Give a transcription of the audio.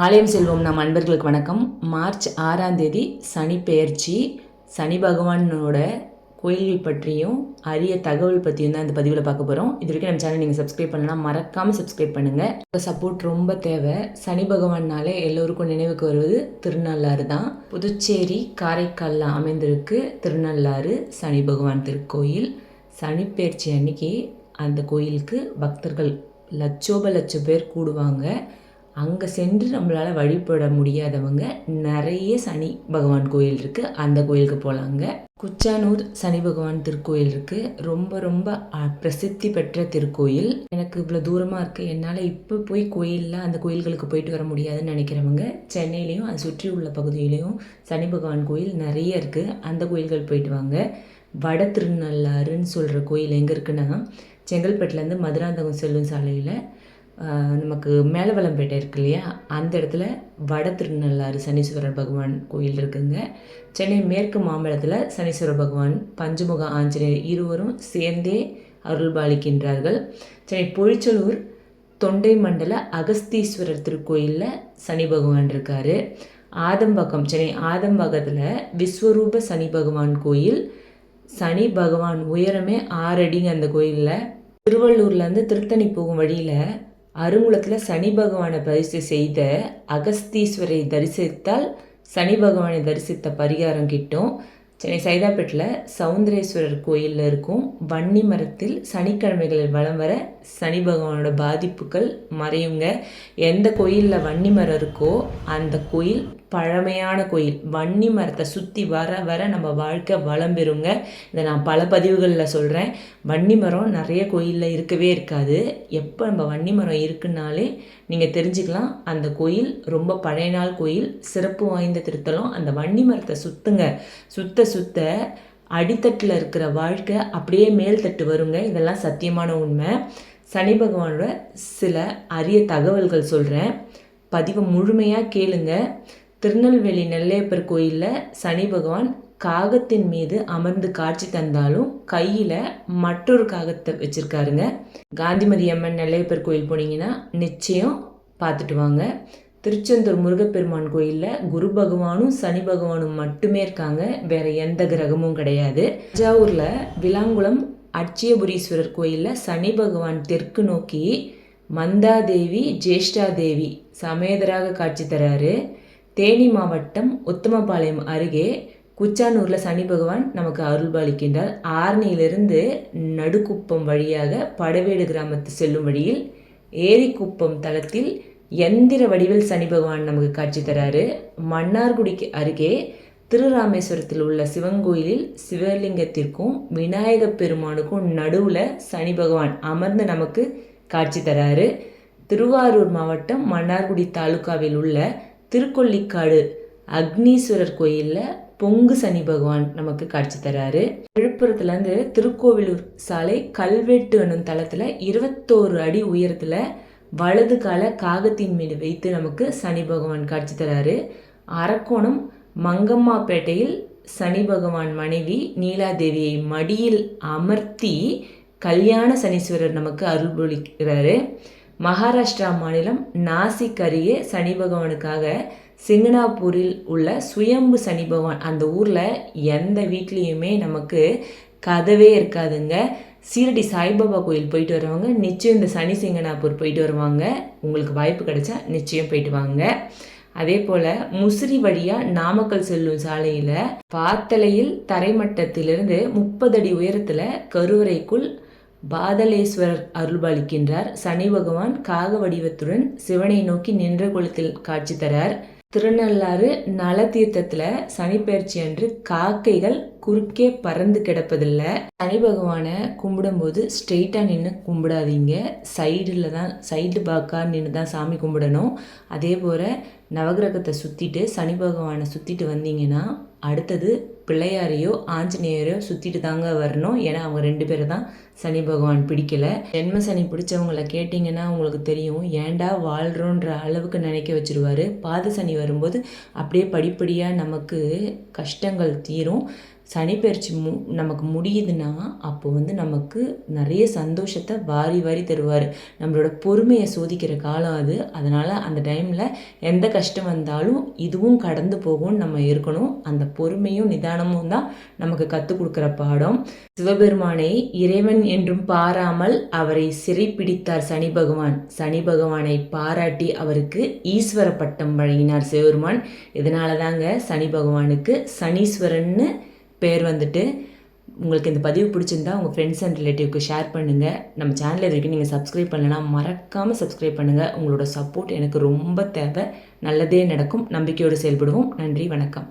ஆலயம் செல்வோம் நம் அன்பர்களுக்கு வணக்கம். மார்ச் 6ஆம் தேதி சனி பெயர்ச்சி. சனி பகவானோட கோயில்கள் பற்றியும் அரிய தகவல் பற்றியும் தான் இந்த பதிவில் பார்க்க போகிறோம். இது வரைக்கும் நம்ம சேனல் நீங்கள் சப்ஸ்கிரைப் பண்ணலாம், மறக்காமல் சப்ஸ்கிரைப் பண்ணுங்கள். இப்போ சப்போர்ட் ரொம்ப தேவை. சனி பகவான்னாலே எல்லோருக்கும் நினைவுக்கு வருவது திருநள்ளாறு தான். புதுச்சேரி காரைக்காலில் அமைந்திருக்கு திருநள்ளாறு சனி பகவான் திருக்கோயில். சனி பெயர்ச்சி அன்னைக்கு அந்த கோயிலுக்கு பக்தர்கள் லட்ச பேர் கூடுவாங்க. அங்கே சென்று நம்மளால் வழிபட முடியாதவங்க நிறைய சனி பகவான் கோயில் இருக்குது, அந்த கோயிலுக்கு போகலாங்க. குச்சானூர் சனி பகவான் திருக்கோயில் இருக்குது. ரொம்ப பிரசித்தி பெற்ற திருக்கோயில். எனக்கு இவ்வளோ தூரமாக இருக்குது, என்னால் இப்போ போய் கோயிலில் அந்த கோயில்களுக்கு போயிட்டு வர முடியாதுன்னு நினைக்கிறவங்க சென்னையிலையும் அதை சுற்றி உள்ள பகுதியிலையும் சனி பகவான் கோயில் நிறைய இருக்குது, அந்த கோயில்கள் போயிட்டு வாங்க. வட திருநள்ளாறுன்னு சொல்கிற கோயில் எங்கே இருக்குன்னா, செங்கல்பட்டுலேருந்து மதுராந்தகம் செல்லும் சாலையில் நமக்கு மேலவளம்பேட்டை இருக்கு இல்லையா, அந்த இடத்துல வட திருநள்ளாறு சனீஸ்வரர் பகவான் கோயில் இருக்குங்க. சென்னை மேற்கு மாம்பலத்தில் சனீஸ்வரர் பகவான் பஞ்சமுக ஆஞ்சநேயர் இருவரும் சேர்ந்தே அருள்பாலிக்கின்றார்கள். சென்னை பொழிச்சலூர் தொண்டை மண்டல அகஸ்தீஸ்வரர் திருக்கோயிலில் சனி பகவான் இருக்கார். ஆதம்பாக்கம், சென்னை ஆதம்பாக்கத்தில் விஸ்வரூப சனி பகவான் கோயில். சனி பகவான் உயரமே 6 அடிங்க அந்த கோயிலில். திருவள்ளூர்லேருந்து திருத்தணி போகும் வழியில் அருங்குளத்தில் சனி பகவானை பரிசு செய்த அகஸ்தீஸ்வரை தரிசித்தால் சனி பகவானை தரிசித்த பரிகாரம் கிட்டும். சென்னை சைதாப்பேட்டில் சவுந்தரேஸ்வரர் கோயிலில் இருக்கும் வன்னி மரத்தில் சனிக்கிழமைகளில் வலம் வர சனி பகவானோட பாதிப்புகள் மறையுங்க. எந்த கோயிலில் வன்னி மரம் இருக்கோ அந்த கோயில் பழமையான கோயில். வன்னி மரத்தை சுற்றி வர வர நம்ம வாழ்க்கை வளம் பெறுங்க. இதை நான் பல பதிவுகளில் சொல்கிறேன். வன்னி மரம் நிறைய கோயிலில் இருக்கவே இருக்காது. எப்போ நம்ம வன்னி மரம் இருக்குன்னாலே நீங்கள் தெரிஞ்சுக்கலாம் அந்த கோயில் ரொம்ப பழைய நாள் கோயில், சிறப்பு வாய்ந்த திருத்தலம். அந்த வன்னி மரத்தை சுற்றுங்க. சுத்த அடித்தட்டில் இருக்கிற வாழ்க்கை அப்படியே மேல்தட்டு வருங்க. இதெல்லாம் சத்தியமான உண்மை. சனி பகவானோட சில அரிய தகவல்கள் சொல்கிறேன், பதிவை முழுமையாக கேளுங்க. திருநெல்வேலி நெல்லையப்பர் கோயிலில் சனி பகவான் காகத்தின் மீது அமர்ந்து காட்சி தந்தாலும் கையில் மற்றொரு காகத்தை வச்சுருக்காருங்க. காந்திமதி அம்மன் நெல்லையப்பர் கோயில் போனீங்கன்னா நிச்சயம் பார்த்துட்டு வாங்க. திருச்செந்தூர் முருகப்பெருமான் கோயிலில் குரு பகவானும் சனி பகவானும் மட்டுமே இருக்காங்க, வேறு எந்த கிரகமும் கிடையாது. தஞ்சாவூரில் விளாங்குளம் அட்சயபுரீஸ்வரர் கோயிலில் சனி பகவான் தெற்கு நோக்கி மந்தாதேவி ஜேஷ்டாதேவி சமேதராக காட்சி தராரு. தேனி மாவட்டம் உத்தமபாளையம் அருகே குச்சானூரில் சனி பகவான் நமக்கு அருள்பாலிக்கின்றார். ஆரணியிலிருந்து நடுக்குப்பம் வழியாக படவேடு கிராமத்து செல்லும் வழியில் ஏரிக்குப்பம் தளத்தில் எந்திர வடிவில் சனி பகவான் நமக்கு காட்சி தராரு. மன்னார்குடிக்கு அருகே திருராமேஸ்வரத்தில் உள்ள சிவன் கோயிலில் சிவலிங்கத்திற்கும் விநாயகப் பெருமானுக்கும் நடுவில் சனி பகவான் அமர்ந்து நமக்கு காட்சி தராரு. திருவாரூர் மாவட்டம் மன்னார்குடி தாலுகாவில் உள்ள திருக்கொல்லிக்காடு அக்னீஸ்வரர் கோயிலில் பொங்கு சனி பகவான் நமக்கு காட்சி தராரு. விழுப்புரத்துலேருந்து திருக்கோவிலூர் சாலை கல்வெட்டு என்னும் தளத்தில் 21 அடி உயரத்தில் வலது கால காகத்தின் மீது வைத்து நமக்கு சனி பகவான் காட்சி தராரு. அரக்கோணம் மங்கம்மாப்பேட்டையில் சனி பகவான் மனைவி நீலாதேவியை மடியில் அமர்த்தி கல்யாண சனீஸ்வரர் நமக்கு அருள்பொழிக்கிறாரு. மகாராஷ்டிரா மாநிலம் நாசிக் அருகே சனி பகவானுக்காக சிங்கனாப்பூரில் உள்ள சுயம்பு சனி பகவான், அந்த ஊரில் எந்த வீட்லேயுமே நமக்கு கதவே இருக்காதுங்க. சீரடி சாய்பாபா கோயில் போயிட்டு வரவங்க நிச்சயம் இந்த சனி சிங்கனாப்பூர் போயிட்டு வருவாங்க. உங்களுக்கு வாய்ப்பு கிடைச்சா நிச்சயம் போயிட்டு வாங்க. அதே போல் முசிறி வழியாக நாமக்கல் செல்லும் சாலையில் பாத்தலையில் தரைமட்டத்திலிருந்து 30 அடி உயரத்தில் கருவறைக்குள் பாதலேஸ்வரர் அருள்பாலிக்கின்றார். சனி பகவான் காக வடிவத்துடன் சிவனை நோக்கி நின்ற கோலத்தில் காட்சி தரார். திருநள்ளாறு நலத்தீர்த்தத்தில் சனி பெயர்ச்சி அன்று காக்கைகள் குறுக்கே பறந்து கிடப்பதில்லை. சனி பகவானை கும்பிடும்போது ஸ்ட்ரெயிட்டாக நின்று கும்பிடாதீங்க, சைடு பாக்கா நின்று தான் சாமி கும்பிடணும். அதே போல் நவகிரகத்தை சுற்றிட்டு சனி பகவானை சுற்றிட்டு வந்தீங்கன்னா அடுத்தது பிள்ளையாரையோ ஆஞ்சநேயரையோ சுற்றிட்டு தாங்க வரணும். ஏன்னா அவங்க 2 பேரை தான் சனி பகவான் பிடிக்கல. ஜென்ம சனி பிடிச்சவங்கள கேட்டிங்கன்னா உங்களுக்கு தெரியும், ஏன்டா வாழ்கிறோன்ற அளவுக்கு நினைக்க வச்சுருவாரு. பாத சனி வரும்போது அப்படியே படிப்படியாக நமக்கு கஷ்டங்கள் தீரும். சனி பயிற்சி நமக்கு முடியுதுன்னா அப்போ வந்து நமக்கு நிறைய சந்தோஷத்தை வாரி வாரி தருவார். நம்மளோட பொறுமையை சோதிக்கிற காலம் அது. அதனால் அந்த டைமில் எந்த கஷ்டம் வந்தாலும் இதுவும் கடந்து போகும்னு நம்ம இருக்கணும். அந்த பொறுமையும் நிதானமும் தான் நமக்கு கற்றுக் கொடுக்குற பாடம். சிவபெருமானை இறைவன் என்றும் பாராமல் அவரை சிறைப்பிடித்தார் சனி பகவான். சனி பகவானை பாராட்டி அவருக்கு ஈஸ்வர பட்டம் வழங்கினார் சிவபெருமான். இதனால தாங்க சனி பகவானுக்கு சனீஸ்வரன்னு பேர் வந்துட்டு. உங்களுக்கு இந்த பதிவு பிடிச்சிருந்தா உங்கள் ஃப்ரெண்ட்ஸ் அண்ட் ரிலேட்டிவ்க்கு ஷேர் பண்ணுங்கள். நம்ம சேனல் வரைக்கும் நீங்கள் சப்ஸ்கிரைப் பண்ணலைன்னா மறக்காமல் சப்ஸ்கிரைப் பண்ணுங்கள். உங்களோட சப்போர்ட் எனக்கு ரொம்ப தேவை. நல்லதே நடக்கும். நம்பிக்கையோடு செயல்படுவோம். நன்றி, வணக்கம்.